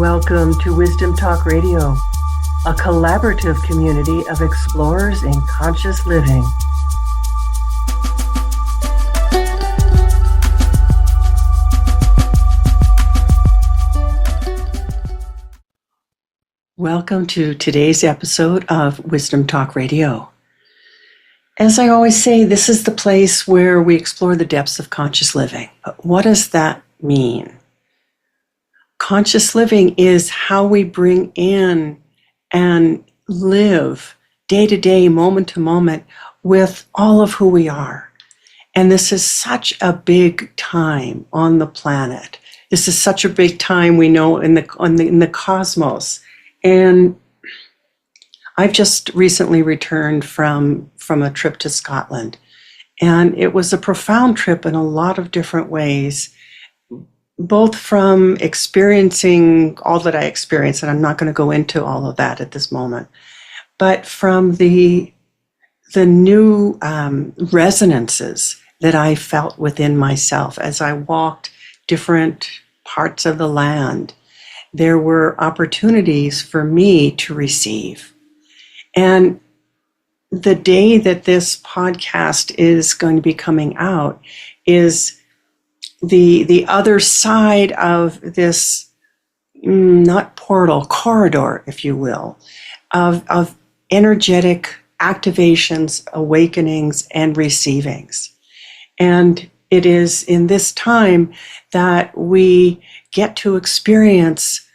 Welcome to Wisdom Talk Radio, a collaborative community of explorers in conscious living. Welcome to today's episode of Wisdom Talk Radio. As I always say, this is the place where we explore the depths of conscious living. But what does that mean? Conscious living is how we bring in and live day to day, moment to moment with all of who we are. And this is such a big time on the planet. This is such a big time, we know, in the cosmos. And I've just recently returned from a trip to Scotland. And it was a profound trip in a lot of different ways, both from experiencing all that I experienced, and I'm not going to go into all of that at this moment, but from the new resonances that I felt within myself as I walked different parts of the land. There were opportunities for me to receive. And the day that this podcast is going to be coming out is the other side of this, not portal, corridor, if you will, of energetic activations, awakenings, and receivings. And it is in this time that we get to experience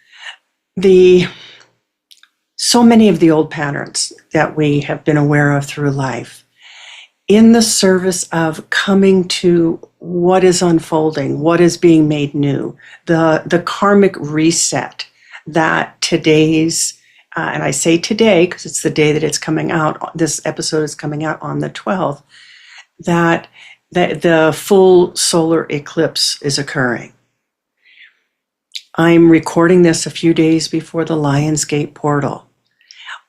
so many of the old patterns that we have been aware of through life, in the service of coming to what is unfolding, what is being made new, the karmic reset that today's, and I say today because it's the day that it's coming out, this episode is coming out on the 12th, that the full solar eclipse is occurring. I'm recording this a few days before the Lionsgate portal.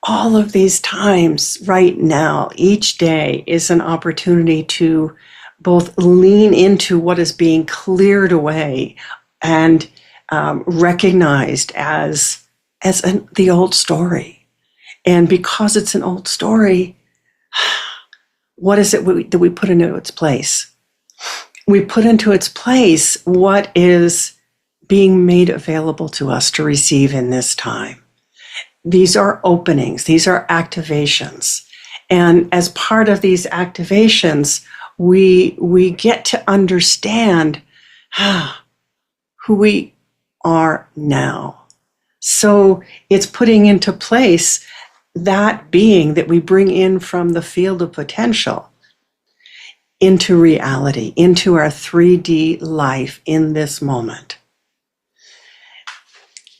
All of these times right now, each day is an opportunity to both lean into what is being cleared away and recognized as the old story. And because it's an old story, what is it that we put into its place? We put into its place what is being made available to us to receive in this time. These are openings, these are activations. And as part of these activations, we get to understand who we are now. So it's putting into place that being that we bring in from the field of potential into reality, into our 3D life in this moment.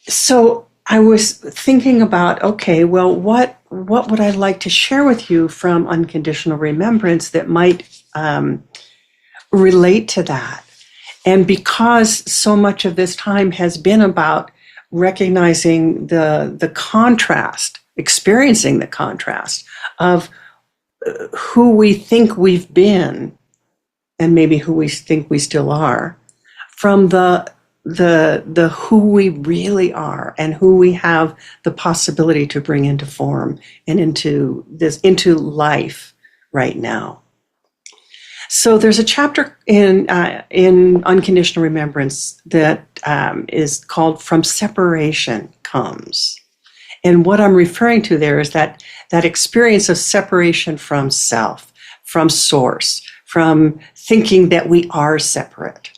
So I was thinking about, okay, well, what would I like to share with you from Unconditional Remembrance that might relate to that? And because so much of this time has been about recognizing the contrast, experiencing the contrast of who we think we've been and maybe who we think we still are, from the who we really are and who we have the possibility to bring into form and into life right now. So there's a chapter in Unconditional Remembrance that is called From Separation Comes. And what I'm referring to there is that experience of separation from self, from source, from thinking that we are separate.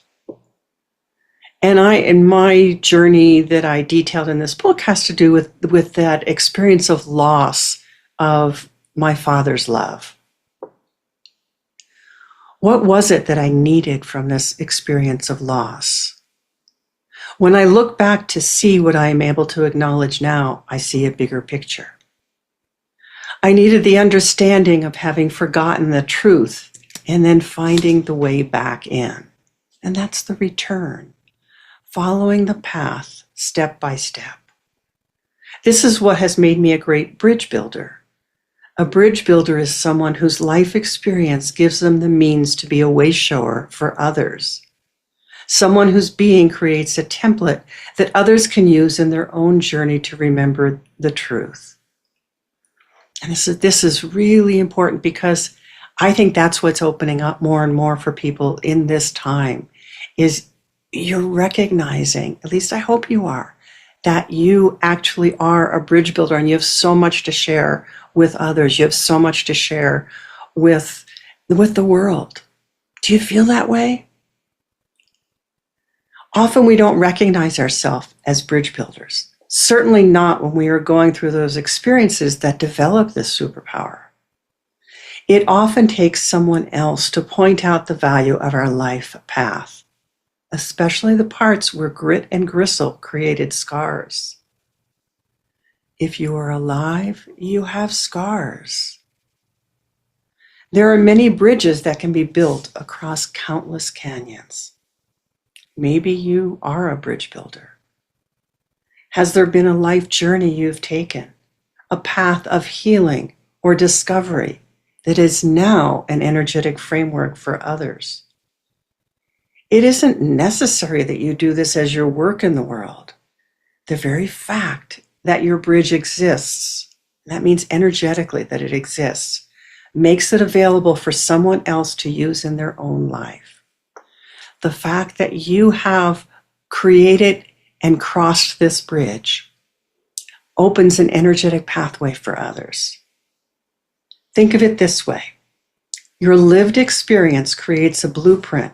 And in my journey that I detailed in this book has to do with that experience of loss of my father's love. What was it that I needed from this experience of loss? When I look back to see what I am able to acknowledge now, I see a bigger picture. I needed the understanding of having forgotten the truth and then finding the way back in. And that's the return. Following the path step by step. This is what has made me a great bridge builder. A bridge builder is someone whose life experience gives them the means to be a wayshower for others. someone whose being creates a template that others can use in their own journey to remember the truth. And this is really important, because I think that's what's opening up more and more for people in this time, is you're recognizing, at least I hope you are, that you actually are a bridge builder, and you have so much to share with others. You have so much to share with the world. Do you feel that way? Often we don't recognize ourselves as bridge builders. Certainly not when we are going through those experiences that develop this superpower. It often takes someone else to point out the value of our life path, especially the parts where grit and gristle created scars. If you are alive, you have scars. There are many bridges that can be built across countless canyons. Maybe you are a bridge builder. Has there been a life journey you've taken, a path of healing or discovery that is now an energetic framework for others? It isn't necessary that you do this as your work in the world. The very fact that your bridge exists, that means energetically that it exists, makes it available for someone else to use in their own life. The fact that you have created and crossed this bridge opens an energetic pathway for others. Think of it this way. Your lived experience creates a blueprint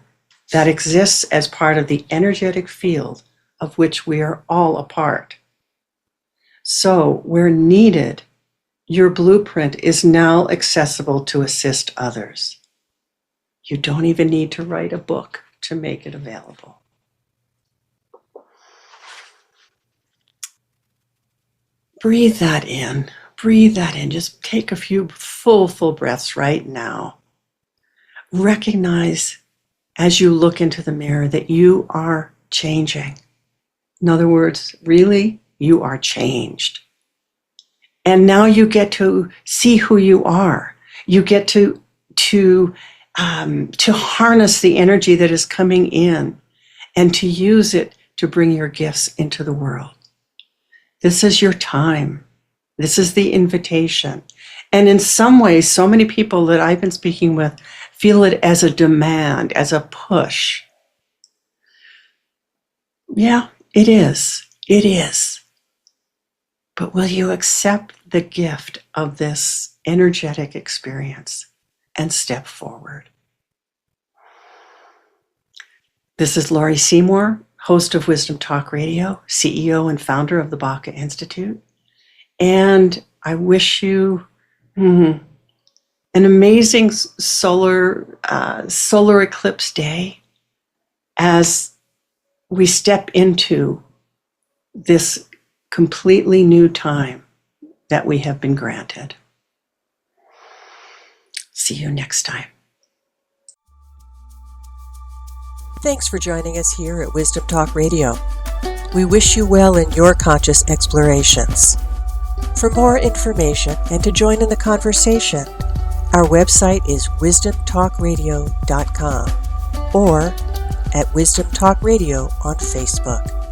that exists as part of the energetic field of which we are all a part. So, where needed, your blueprint is now accessible to assist others. You don't even need to write a book to make it available. Breathe that in. Breathe that in. Just take a few full breaths right now. Recognize as you look into the mirror that you are changing. In other words, really, you are changed. And now you get to see who you are. You get to harness the energy that is coming in and to use it to bring your gifts into the world. This is your time. This is the invitation. And in some ways, so many people that I've been speaking with feel it as a demand, as a push. Yeah, it is. It is. But will you accept the gift of this energetic experience and step forward? This is Laurie Seymour, host of Wisdom Talk Radio, CEO and founder of the Baca Institute. And I wish you an amazing solar eclipse day as we step into this completely new time that we have been granted. See you next time. Thanks for joining us here at Wisdom Talk Radio. We wish you well in your conscious explorations. For more information and to join in the conversation, our website is wisdomtalkradio.com or at Wisdom Talk Radio on Facebook.